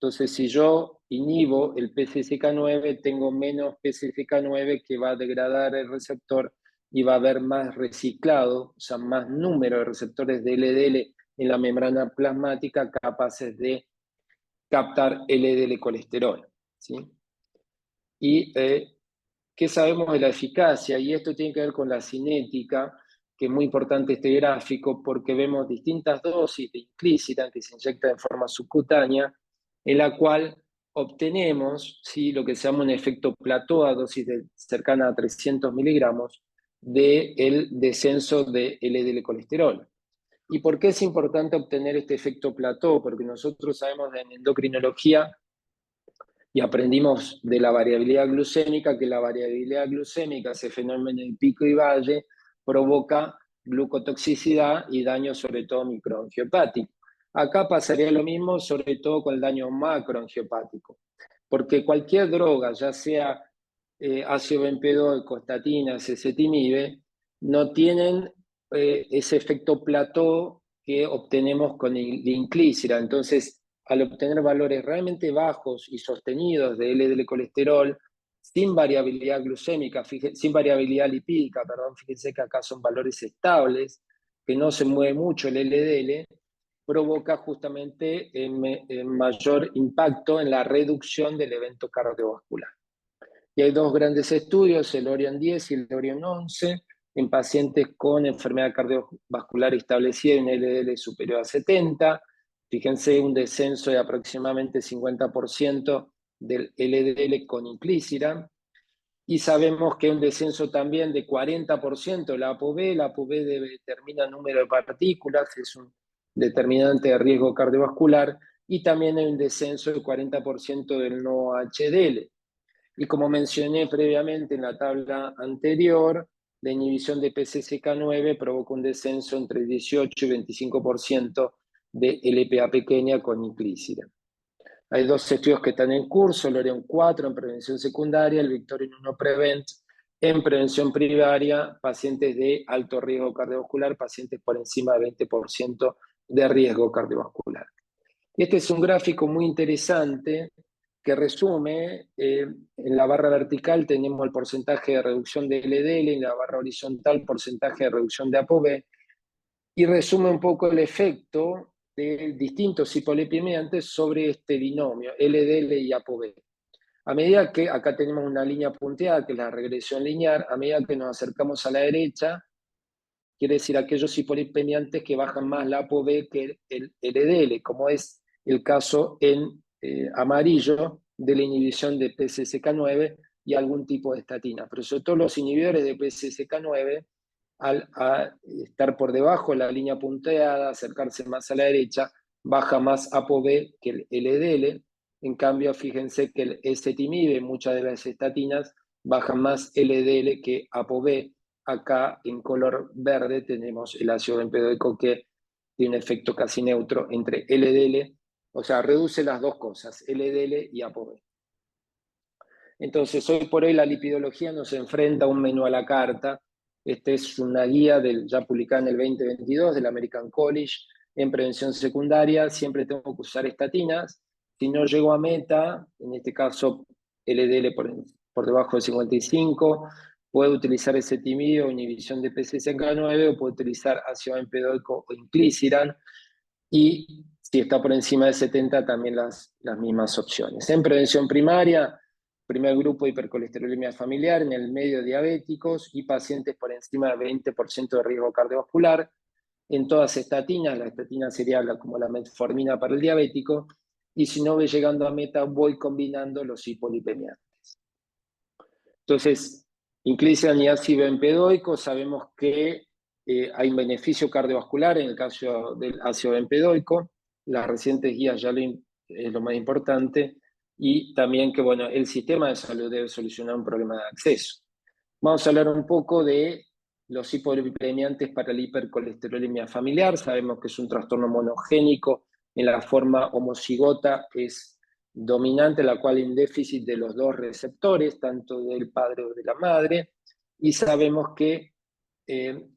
Entonces si yo inhibo el PCSK9, tengo menos PCSK9 que va a degradar el receptor, y va a haber más reciclado, o sea, más número de receptores de LDL en la membrana plasmática capaces de captar LDL colesterol, ¿sí? Y ¿qué sabemos de la eficacia? Y esto tiene que ver con la cinética, que es muy importante este gráfico, porque vemos distintas dosis de inclisiran que se inyecta de forma subcutánea, en la cual obtenemos, ¿sí?, lo que se llama un efecto plató a dosis cercana a 300 miligramos del descenso de LDL colesterol. ¿Y por qué es importante obtener este efecto plató? Porque nosotros sabemos en endocrinología y aprendimos de la variabilidad glucémica que la variabilidad glucémica, ese fenómeno de pico y valle, provoca glucotoxicidad y daño sobre todo microangiopático. Acá pasaría lo mismo sobre todo con el daño macroangiopático, porque cualquier droga, ya sea ácido bempedoico, estatinas, ezetimibe, no tienen ese efecto plató que obtenemos con el inclisiran. Entonces, al obtener valores realmente bajos y sostenidos de LDL colesterol, sin variabilidad glucémica, sin variabilidad lipídica, perdón, fíjense que acá son valores estables, que no se mueve mucho el LDL, provoca justamente mayor impacto en la reducción del evento cardiovascular. Y hay dos grandes estudios, el ORION 10 y el ORION 11, en pacientes con enfermedad cardiovascular establecida en LDL superior a 70. Fíjense un descenso de aproximadamente 50% del LDL con inclisiran. Y sabemos que un descenso también de 40% de la ApoB. La ApoB determina el número de partículas, es un determinante de riesgo cardiovascular. Y también hay un descenso del 40% del no HDL. Y como mencioné previamente en la tabla anterior, la inhibición de PCSK9 provoca un descenso entre 18 y 25% de LPA pequeña con inclisiran. Hay dos estudios que están en curso, el ORION 4 en prevención secundaria, el Victorian 1 Prevent en prevención primaria, pacientes de alto riesgo cardiovascular, pacientes por encima de 20% de riesgo cardiovascular. Este es un gráfico muy interesante que resume, en la barra vertical tenemos el porcentaje de reducción de LDL, en la barra horizontal porcentaje de reducción de ApoB, y resume un poco el efecto de distintos hipolipemiantes sobre este binomio, LDL y ApoB. A medida que, acá tenemos una línea punteada, que es la regresión lineal, a medida que nos acercamos a la derecha, quiere decir aquellos hipolipemiantes que bajan más la ApoB que el LDL, como es el caso en amarillo de la inhibición de PCSK9 y algún tipo de estatina. Pero sobre todo los inhibidores de PCSK9, al estar por debajo de la línea punteada, acercarse más a la derecha, baja más ApoB que el LDL. En cambio, fíjense que el ezetimibe, muchas de las estatinas, bajan más LDL que ApoB. Acá en color verde tenemos el ácido bempedoico que tiene un efecto casi neutro entre LDL, o sea, reduce las dos cosas, LDL y ApoB. Entonces, hoy por hoy la lipidología nos enfrenta a un menú a la carta. Esta es una guía ya publicada en el 2022 del American College en prevención secundaria. Siempre tengo que usar estatinas. Si no llego a meta, en este caso LDL por debajo de 55, puedo utilizar ezetimibe o inhibición de PCSK9 o puedo utilizar ácido bempedoico o inclisiran. Y si está por encima de 70, también las mismas opciones. En prevención primaria, primer grupo hipercolesterolemia familiar, en el medio diabéticos y pacientes por encima del 20% de riesgo cardiovascular. En todas estatinas, la estatina sería como la metformina para el diabético, y si no voy llegando a meta, voy combinando los hipolipemiantes. Entonces, inclisiran y ácido bempedoico, sabemos que hay un beneficio cardiovascular en el caso del ácido bempedoico. Las recientes guías ya es lo más importante, y también que, bueno, el sistema de salud debe solucionar un problema de acceso. Vamos a hablar un poco de los hipolipemiantes para la hipercolesterolemia familiar. Sabemos que es un trastorno monogénico en la forma homocigota, es dominante, la cual hay un déficit de los dos receptores, tanto del padre o de la madre, y sabemos que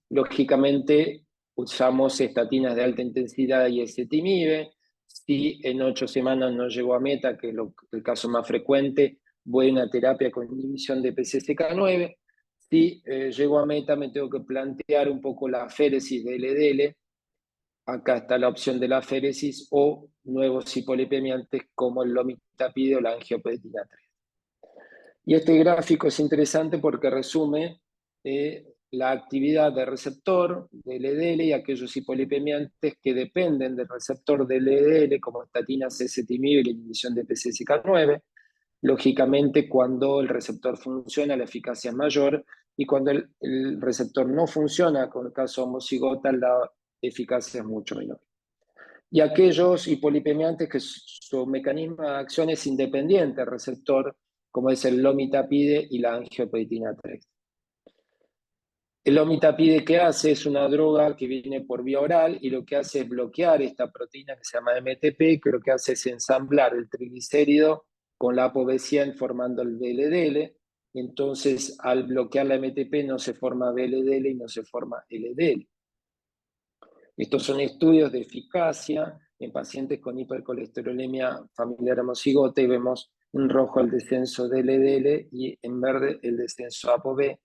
lógicamente usamos estatinas de alta intensidad y ezetimibe. Si en 8 semanas no llegó a meta, que es el caso más frecuente, voy a una terapia con inhibición de PCSK9. Si llego a meta, me tengo que plantear un poco la aféresis de LDL. Acá está la opción de la aféresis o nuevos hipolipemiantes como el lomitapide o la angiopoetina 3. Y este gráfico es interesante porque resume la actividad del receptor de LDL y aquellos hipolipemiantes que dependen del receptor de LDL, como estatina, C-cetimib y la inhibición de PCSK9. Lógicamente, cuando el receptor funciona, la eficacia es mayor, y cuando el receptor no funciona, con el caso homocigota, la eficacia es mucho menor. Y aquellos hipolipemiantes que su mecanismo de acción es independiente del receptor, como es el lomitapide y la angiopoetina 3. El lomitapide, ¿qué hace? Es una droga que viene por vía oral y lo que hace es bloquear esta proteína que se llama MTP, que lo que hace es ensamblar el triglicérido con la ApoB100 formando el VLDL. Entonces, al bloquear la MTP no se forma VLDL y no se forma LDL. Estos son estudios de eficacia en pacientes con hipercolesterolemia familiar homocigota y vemos en rojo el descenso de LDL y en verde el descenso de ApoB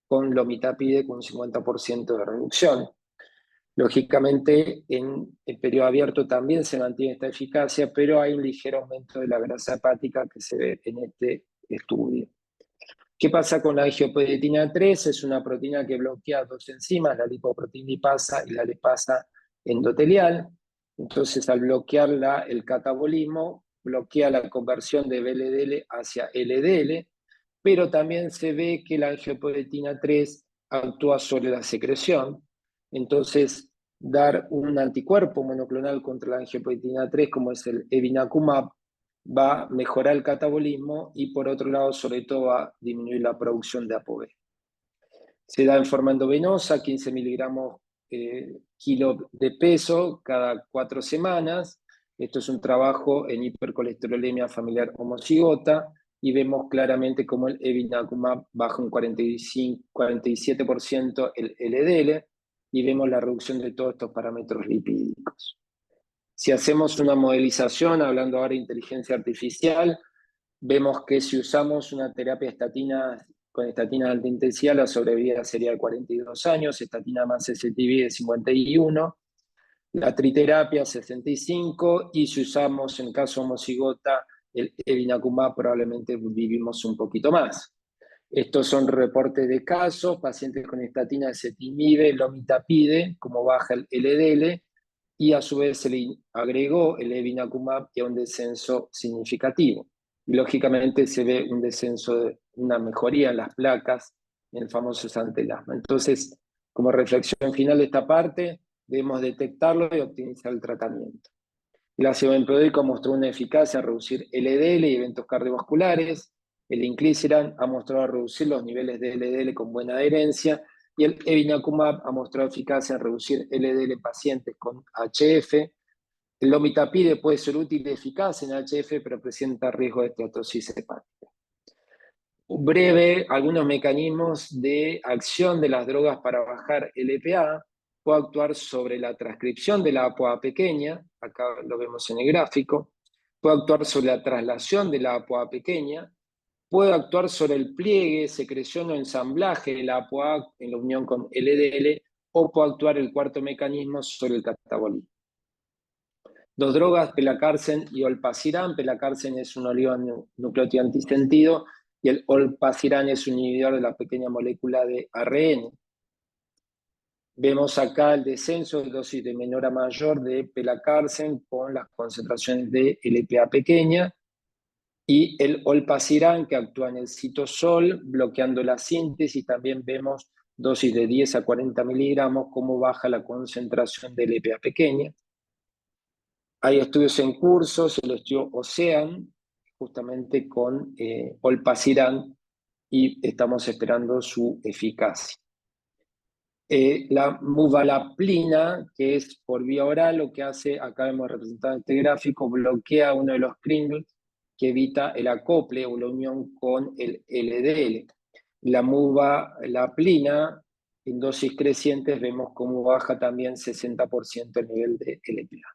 con lomitapide con un 50% de reducción. Lógicamente, en el periodo abierto también se mantiene esta eficacia, pero hay un ligero aumento de la grasa hepática que se ve en este estudio. ¿Qué pasa con la angiopoietina 3? Es una proteína que bloquea dos enzimas, la lipoproteína lipasa y la lipasa endotelial. Entonces, al bloquearla, el catabolismo bloquea la conversión de VLDL hacia LDL, pero también se ve que la angiopoietina 3 actúa sobre la secreción. Entonces, dar un anticuerpo monoclonal contra la angiopoietina 3, como es el evinacumab, va a mejorar el catabolismo y por otro lado, sobre todo, va a disminuir la producción de ApoB. Se da en forma endovenosa, 15 miligramos kilo de peso cada 4 semanas. Esto es un trabajo en hipercolesterolemia familiar homocigota y vemos claramente cómo el evinacumab baja un 47% el LDL y vemos la reducción de todos estos parámetros lipídicos. Si hacemos una modelización, hablando ahora de inteligencia artificial, vemos que si usamos una terapia estatina con estatina de alta intensidad, la sobrevida sería de 42 años, estatina más STB de 51, la triterapia 65, y si usamos en caso homocigota el evinacumab probablemente vivimos un poquito más. Estos son reportes de casos, pacientes con estatina ezetimibe, lomitapide, como baja el LDL, y a su vez se le agregó el evinacumab y a un descenso significativo. Y lógicamente se ve un descenso, una mejoría en las placas, en el famoso santelasma. Entonces, como reflexión final de esta parte, debemos detectarlo y optimizar el tratamiento. El ácido bempedoico mostró una eficacia en reducir LDL y eventos cardiovasculares. El inclisiran ha mostrado reducir los niveles de LDL con buena adherencia y el evinacumab ha mostrado eficacia en reducir LDL en pacientes con HF. El lomitapide puede ser útil y eficaz en HF, pero presenta riesgo de esteatosis hepática. Breve, algunos mecanismos de acción de las drogas para bajar LPA. Puede actuar sobre la transcripción de la ApoA pequeña, acá lo vemos en el gráfico. Puede actuar sobre la traslación de la ApoA pequeña. Puede actuar sobre el pliegue, secreción o ensamblaje de la ApoA en la unión con LDL, o puede actuar el cuarto mecanismo sobre el catabolismo. Dos drogas, pelacarsen y olpasiran. Pelacarsen es un oligonucleótido antisentido y el olpasiran es un inhibidor de la pequeña molécula de ARN. Vemos acá el descenso de dosis de menor a mayor de pelacarsen con las concentraciones de LPA pequeña y el olpasiran que actúa en el citosol bloqueando la síntesis. También vemos dosis de 10 a 40 miligramos, cómo baja la concentración de LPA pequeña. Hay estudios en curso, el estudio OCEAN, justamente con olpasiran, y estamos esperando su eficacia. La muvalaplina, que es por vía oral, lo que hace, acá hemos representado en este gráfico, bloquea uno de los Kringles que evita el acople o la unión con el LDL. La muvalaplina, en dosis crecientes, vemos cómo baja también 60% el nivel de LPA.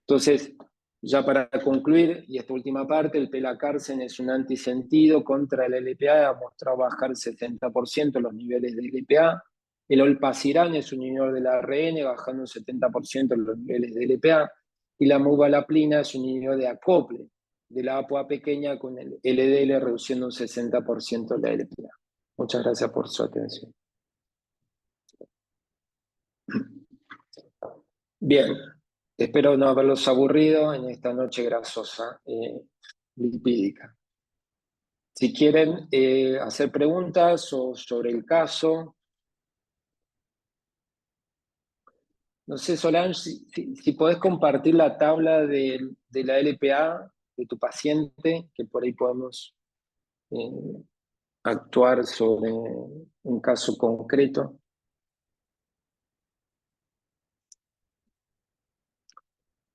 Entonces, ya para concluir, y esta última parte, el pelacarsen es un antisentido contra el LPA, ha mostrado bajar 70% los niveles de LPA. El olpasiran es un inhibidor del ARN, bajando un 70% los niveles de LPA. Y la muvalaplina es un inhibidor de acople, de la APOA pequeña con el LDL reduciendo un 60% la LPA. Muchas gracias por su atención. Bien, espero no haberlos aburrido en esta noche grasosa lipídica. Si quieren hacer preguntas o sobre el caso, no sé, Solange, si podés compartir la tabla de la LPA de tu paciente, que por ahí podemos actuar sobre un caso concreto.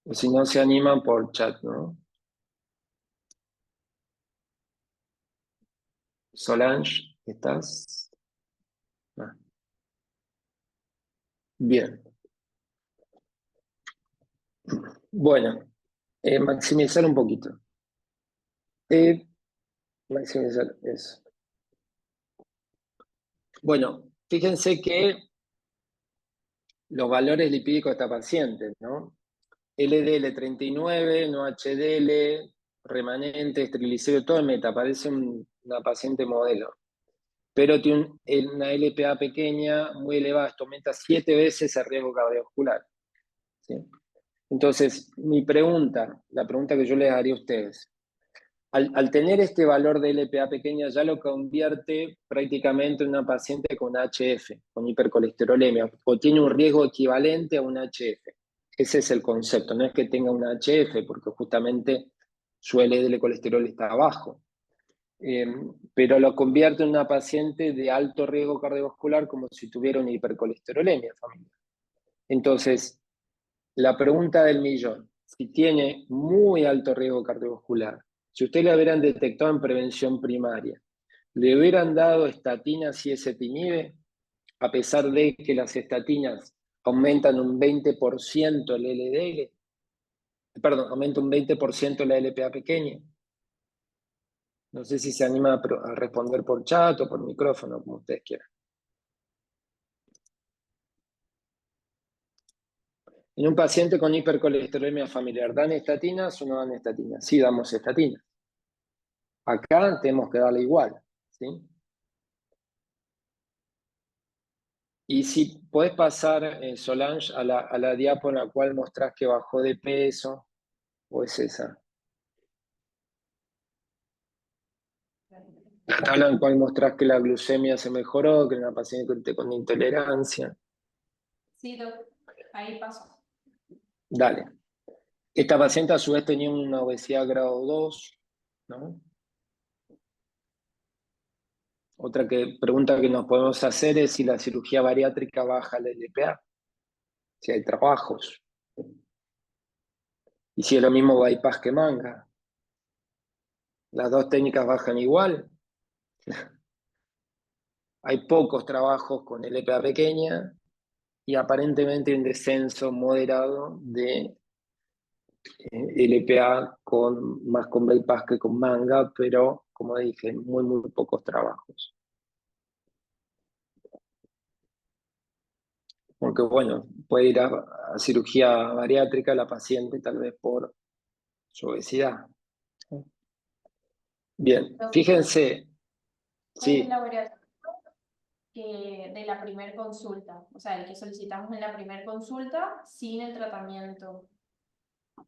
O si no se animan por chat, ¿no? Solange, ¿estás? Ah. Bien. Bueno, maximizar un poquito. Maximizar eso. Bueno, fíjense que los valores lipídicos de esta paciente, ¿no? LDL 39, no HDL, remanente, triglicéridos, todo en meta, parece una paciente modelo. Pero tiene una LPA pequeña, muy elevada, esto aumenta 7 veces el riesgo cardiovascular. ¿Sí? Entonces, la pregunta que yo les haría a ustedes, al tener este valor de LPA pequeña ya lo convierte prácticamente en una paciente con HF, con hipercolesterolemia, o tiene un riesgo equivalente a un HF. Ese es el concepto, no es que tenga un HF, porque justamente su LDL colesterol está bajo. Pero lo convierte en una paciente de alto riesgo cardiovascular como si tuviera una hipercolesterolemia, familia. Entonces, la pregunta del millón, si tiene muy alto riesgo cardiovascular, si usted le hubieran detectado en prevención primaria, ¿le hubieran dado estatinas y ezetimibe? A pesar de que las estatinas aumentan un 20% el LDL, perdón, aumenta un 20% la LPA pequeña. No sé si se anima a responder por chat o por micrófono, como ustedes quieran. En un paciente con hipercolesterolemia familiar, ¿dan estatinas o no dan estatinas? Sí, damos estatinas. Acá tenemos que darle igual, ¿sí? Y si podés pasar, Solange, a la diapo en la cual mostrás que bajó de peso, o es esa. La tabla en la cual mostrás que la glucemia se mejoró, que era una paciente con intolerancia. Sí, doc. Ahí pasó. Dale. Esta paciente a su vez tenía una obesidad grado 2, ¿no? Otra pregunta que nos podemos hacer es si la cirugía bariátrica baja la LPA, si hay trabajos. Y si es lo mismo bypass que manga. Las dos técnicas bajan igual. Hay pocos trabajos con LPA pequeña y aparentemente un descenso moderado de LPA más con bypass que con manga, pero como dije, muy pocos trabajos. Porque bueno, puede ir a cirugía bariátrica la paciente tal vez por su obesidad. Bien, fíjense, El sí, laboratorio de la primera consulta, o sea, el que solicitamos en la primera consulta sin el tratamiento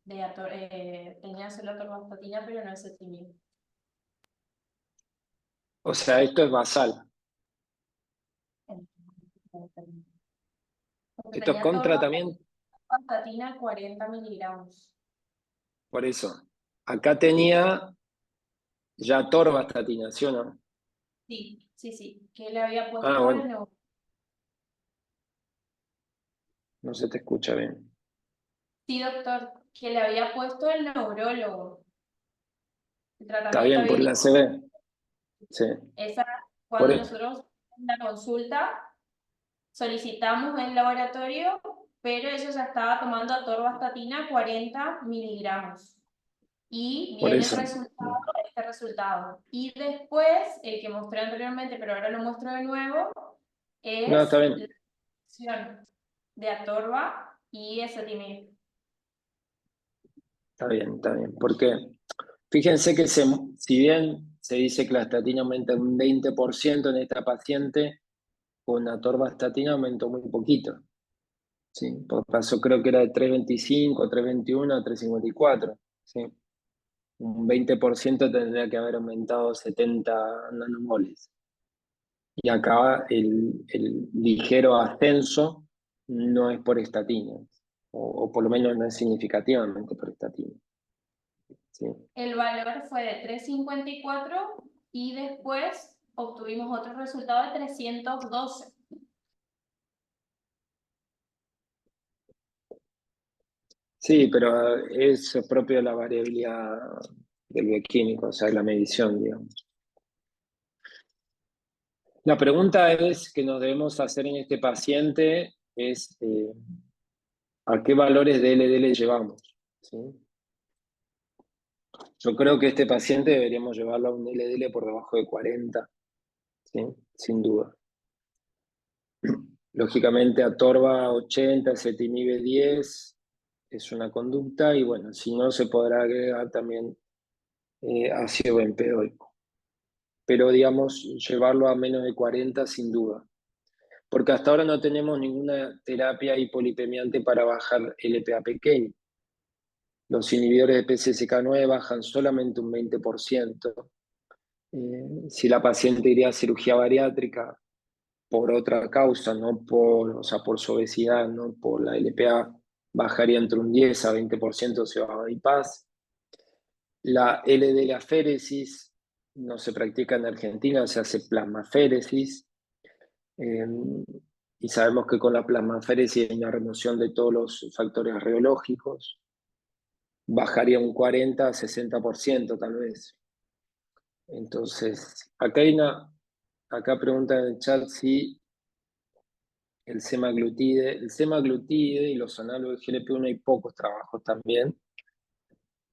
tenía solo atorvastatina, pero no ezetimibe. o sea, esto es basal. Porque Esto es tenía con tratamiento, atorvastatina 40 miligramos. por eso. Acá tenía ya torvastatina, ¿sí o no? Sí, que le había Ah, puesto bueno, el no. no se te escucha bien. Sí, doctor, que le había puesto el neurólogo. El Está tratamiento bien, por había la CB. Sí. esa, Por, cuando nosotros en la consulta solicitamos el laboratorio, pero ella ya estaba tomando atorvastatina 40 miligramos. Y por viene el eso. resultado, este resultado. Y después, el que mostré anteriormente, pero ahora lo muestro de nuevo, No, es está la bien. acción de atorva y ezetimibe. Está bien, está bien. ¿Por qué? Fíjense que si bien se dice que la estatina aumenta un 20% en esta paciente, con atorvastatina aumentó muy poquito. ¿Sí? Pasó creo que era de 3,25, 3,21 a 3,54. ¿Sí? Un 20% tendría que haber aumentado 70 nanomoles. Y acá el ligero ascenso no es por estatinas, o por lo menos no es significativamente por estatinas. ¿Sí? El valor fue de 3,54 y después obtuvimos otro resultado de 312. Sí, pero es propio de la variabilidad del bioquímico, o sea, la medición, digamos. La pregunta es que nos debemos hacer en este paciente es ¿a qué valores de LDL llevamos? ¿Sí? Yo creo que este paciente deberíamos llevarlo a un LDL por debajo de 40, ¿sí? Sin duda. Lógicamente atorva 80, se te inhibe 10, es una conducta y bueno, si no se podrá agregar también ácido bempedoico. Pero digamos, llevarlo a menos de 40 sin duda. Porque hasta ahora no tenemos ninguna terapia hipolipemiante para bajar LPA pequeño. Los inhibidores de PCSK9 bajan solamente un 20%. Si la paciente iría a cirugía bariátrica por otra causa, no por, o sea, por su obesidad, no por la LPA, bajaría entre un 10 a 20% si va a bypass. La LDL-aféresis no se practica en Argentina, se hace plasmaféresis. Y sabemos que con la plasmaféresis hay una remoción de todos los factores reológicos. Bajaría un 40 a 60% tal vez. Entonces, acá pregunta en el chat si el semaglutide y los análogos de GLP-1 hay pocos trabajos también.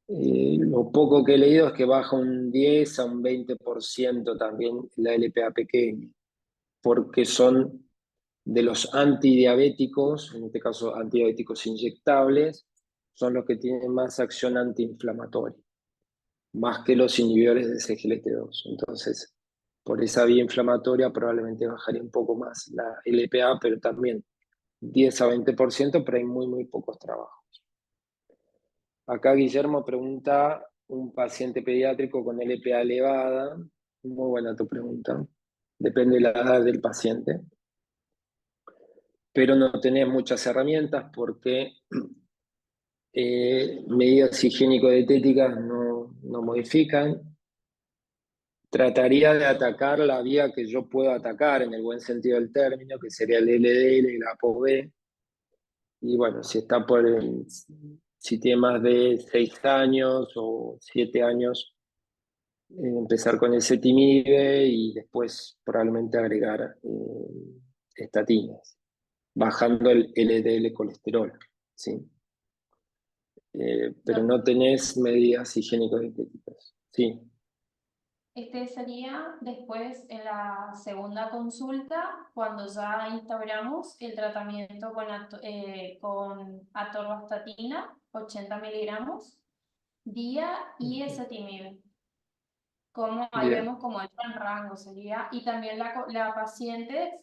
Lo poco que he leído es que baja un 10 a un 20% también la LPA pequeña, porque son de los antidiabéticos, en este caso antidiabéticos inyectables, son los que tienen más acción antiinflamatoria, más que los inhibidores de CGLT2. Entonces, por esa vía inflamatoria probablemente bajaría un poco más la LPA, pero también 10 a 20%, pero hay muy, muy pocos trabajos. Acá Guillermo pregunta, un paciente pediátrico con LPA elevada, muy buena tu pregunta, depende de la edad del paciente, pero no tenés muchas herramientas porque medidas higiénico-dietéticas no modifican. Trataría de atacar la vía que yo puedo atacar en el buen sentido del término, que sería el LDL y la ApoB. Y bueno, si tiene más de 6 años o 7 años, empezar con el Ezetimibe y después probablemente agregar estatinas, bajando el LDL colesterol, ¿sí? Pero no tenés medidas higiénico-dietéticas. Sí, Este sería después en la segunda consulta, cuando ya instauramos el tratamiento con atorvastatina, 80 miligramos, día y ezetimibe. Como ahí bien. vemos como entra en rango sería, y también la paciente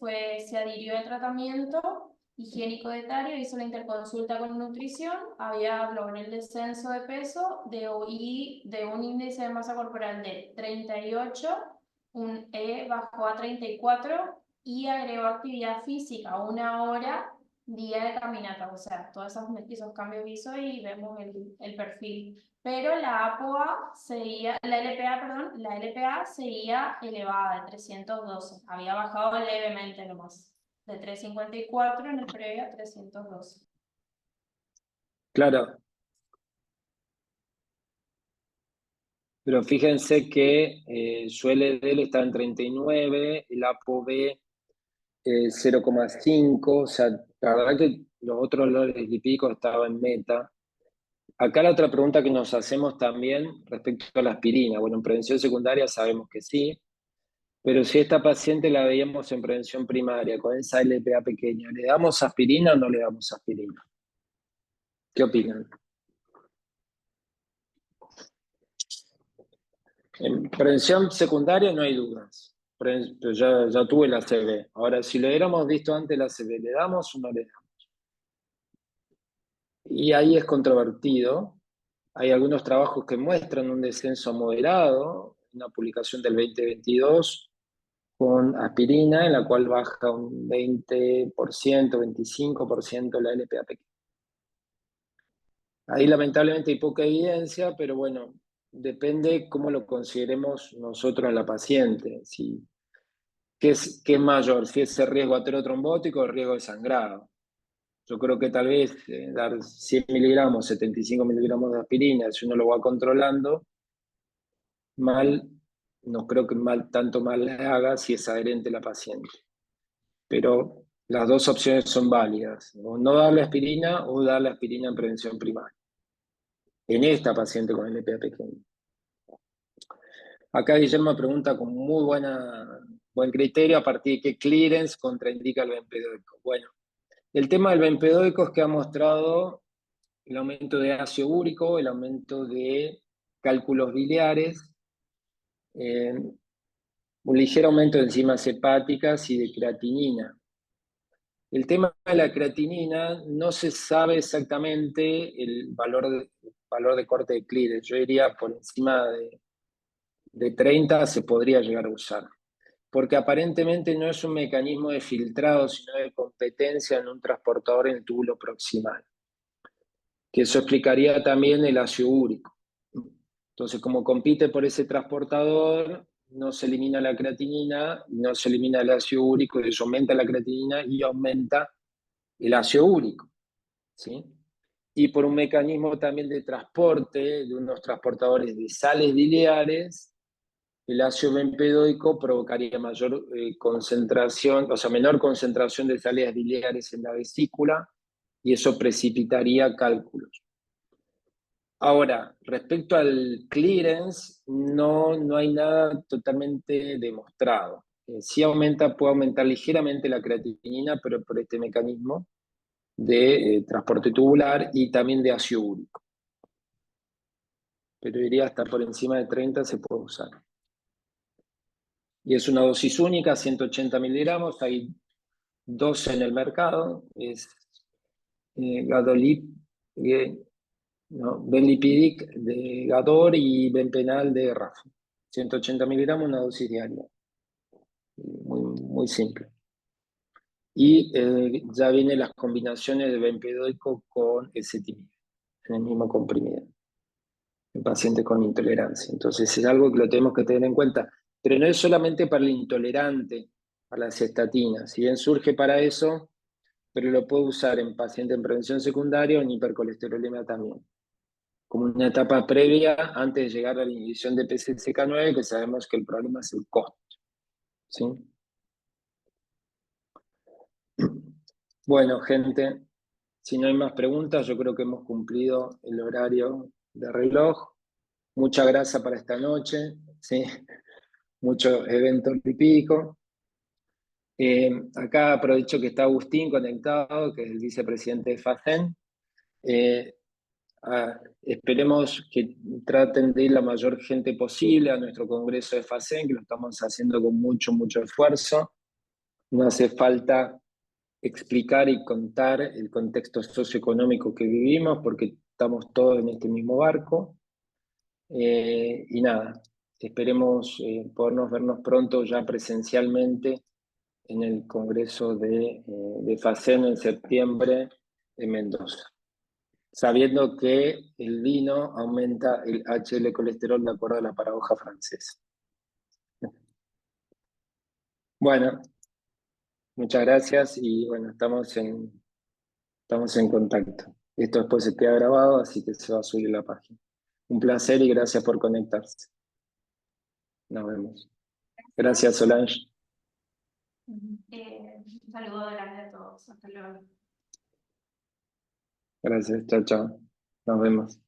se adhirió al tratamiento higiénico dietario, hizo la interconsulta con nutrición, había logrado el descenso de peso y de un índice de masa corporal de 38, un bajó a 34 y agregó actividad física, 1 hora día de caminata, o sea, todos esos cambios hizo y vemos el perfil. Pero la LPA, perdón, la LPA seguía elevada de 312, había bajado levemente nomás, de 354 en el previo a 312. Claro, pero fíjense que su LDL está en 39, el ApoB 0,5, o sea, la verdad que los otros valores lipídicos estaban en meta. Acá la otra pregunta que nos hacemos también respecto a la aspirina. Bueno, en prevención secundaria sabemos que sí, pero si esta paciente la veíamos en prevención primaria con esa LPA pequeña, ¿le damos aspirina o no le damos aspirina? ¿Qué opinan? En prevención secundaria no hay dudas. Pero ya tuve la ACV. Ahora, si lo hubiéramos visto antes la ACV, ¿le damos o no le damos? Y ahí es controvertido. Hay algunos trabajos que muestran un descenso moderado, una publicación del 2022 con aspirina, en la cual baja un 20%, 25% la LPA-PK. Ahí lamentablemente hay poca evidencia, pero bueno, depende cómo lo consideremos nosotros en la paciente. ¿Qué es mayor? Si es el riesgo aterotrombótico o el riesgo de sangrado. Yo creo que tal vez dar 100 miligramos, 75 miligramos de aspirina, si uno lo va controlando, no creo que tanto mal le haga si es adherente la paciente. Pero las dos opciones son válidas, o no darle aspirina o darle aspirina en prevención primaria, en esta paciente con LPA pequeño. Acá Guillermo pregunta con buen criterio a partir de qué clearance contraindica el bempedóico. Bueno, el tema del bempedóico es que ha mostrado el aumento de ácido úrico, el aumento de cálculos biliares, un ligero aumento de enzimas hepáticas y de creatinina. El tema de la creatinina no se sabe exactamente el valor de corte de clearance. Yo diría por encima de 30 se podría llegar a usar, porque aparentemente no es un mecanismo de filtrado, sino de competencia en un transportador en el túbulo proximal, que eso explicaría también el ácido úrico. Entonces, como compite por ese transportador, no se elimina la creatinina, no se elimina el ácido úrico, y eso aumenta la creatinina y aumenta el ácido úrico, ¿sí? Y por un mecanismo también de transporte de unos transportadores de sales biliares, el ácido bempedóico provocaría mayor concentración, o sea, menor concentración de sales biliares en la vesícula, y eso precipitaría cálculos. Ahora, respecto al clearance, no hay nada totalmente demostrado. Sí puede aumentar ligeramente la creatinina, pero por este mecanismo de transporte tubular y también de ácido úrico. Pero diría hasta por encima de 30 se puede usar. Y es una dosis única, 180 miligramos, hay 12 en el mercado, es Gadolip, Benlipidic de Gador y Benpenal de Rafa. 180 miligramos, una dosis diaria. Muy simple. Y ya vienen las combinaciones de bempedóico con ezetimibe en el mismo comprimido, en pacientes con intolerancia. Entonces es algo que lo tenemos que tener en cuenta. Pero no es solamente para el intolerante a las estatinas. Si bien surge para eso, pero lo puede usar en pacientes en prevención secundaria o en hipercolesterolemia también, como una etapa previa antes de llegar a la inhibición de PCSK9, que sabemos que el problema es el costo, ¿sí? Bueno, gente, si no hay más preguntas, yo creo que hemos cumplido el horario de reloj. Mucha grasa para esta noche, ¿sí? Mucho evento lipídico. Acá aprovecho que está Agustín conectado, que es el vicepresidente de FACEN. Esperemos que traten de ir la mayor gente posible a nuestro congreso de FACEN, que lo estamos haciendo con mucho esfuerzo. No hace falta explicar y contar el contexto socioeconómico que vivimos, porque estamos todos en este mismo barco. Y nada, esperemos podernos vernos pronto ya presencialmente en el congreso de FACEN en septiembre en Mendoza, sabiendo que el vino aumenta el HDL colesterol de acuerdo a la paradoja francesa. Bueno, muchas gracias y bueno, estamos en contacto. Esto después se queda grabado, así que se va a subir a la página. Un placer y gracias por conectarse. Nos vemos. Gracias, Solange. Un saludo grande a todos. Hasta luego. Gracias, chao, chao. Nos vemos.